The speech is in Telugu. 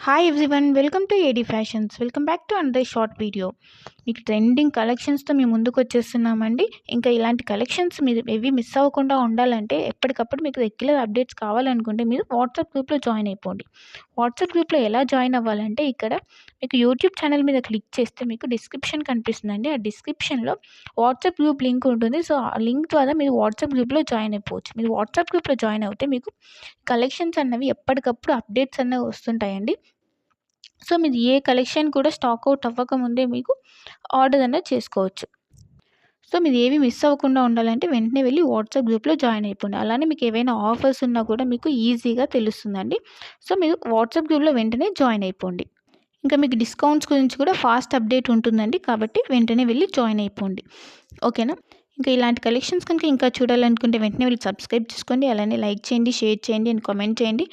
Hi everyone, welcome to AD fashions. Welcome back to another short video. మీకు ట్రెండింగ్ కలెక్షన్స్తో మేము ముందుకు వచ్చేస్తున్నామండి. ఇంకా ఇలాంటి కలెక్షన్స్ మీరు ఏవి మిస్ అవ్వకుండా ఉండాలంటే ఎప్పటికప్పుడు మీకు రెగ్యులర్ అప్డేట్స్ కావాలనుకుంటే మీరు వాట్సాప్ గ్రూప్లో జాయిన్ అయిపోండి. వాట్సాప్ గ్రూప్లో ఎలా జాయిన్ అవ్వాలంటే ఇక్కడ మీకు యూట్యూబ్ ఛానల్ మీద క్లిక్ చేస్తే మీకు డిస్క్రిప్షన్ కనిపిస్తుందండి. ఆ డిస్క్రిప్షన్లో వాట్సాప్ గ్రూప్ లింక్ ఉంటుంది. సో ఆ లింక్ ద్వారా మీరు వాట్సాప్ గ్రూప్లో జాయిన్ అయిపోవచ్చు. మీరు వాట్సాప్ గ్రూప్లో జాయిన్ అవుతే మీకు కలెక్షన్స్ అన్నవి ఎప్పటికప్పుడు అప్డేట్స్ అన్నవి వస్తుంటాయండి. సో మీరు ఏ కలెక్షన్ కూడా స్టాక్ అవుట్ అవ్వకముందే మీకు ఆర్డర్ అనేది చేసుకోవచ్చు. సో మీరు ఏవి మిస్ అవ్వకుండా ఉండాలంటే వెంటనే వెళ్ళి వాట్సాప్ గ్రూప్లో జాయిన్ అయిపోండి. అలానే మీకు ఏవైనా ఆఫర్స్ ఉన్నా కూడా మీకు ఈజీగా తెలుస్తుందండి. సో మీరు వాట్సాప్ గ్రూప్లో వెంటనే జాయిన్ అయిపోండి. ఇంకా మీకు డిస్కౌంట్స్ గురించి కూడా ఫాస్ట్ అప్డేట్ ఉంటుందండి. కాబట్టి వెంటనే వెళ్ళి జాయిన్ అయిపోండి. ఓకేనా? ఇంకా ఇలాంటి కలెక్షన్స్ కనుక ఇంకా చూడాలనుకుంటే వెంటనే వెళ్ళి సబ్స్క్రైబ్ చేసుకోండి. అలానే లైక్ చేయండి, షేర్ చేయండి అండ్ కామెంట్ చేయండి.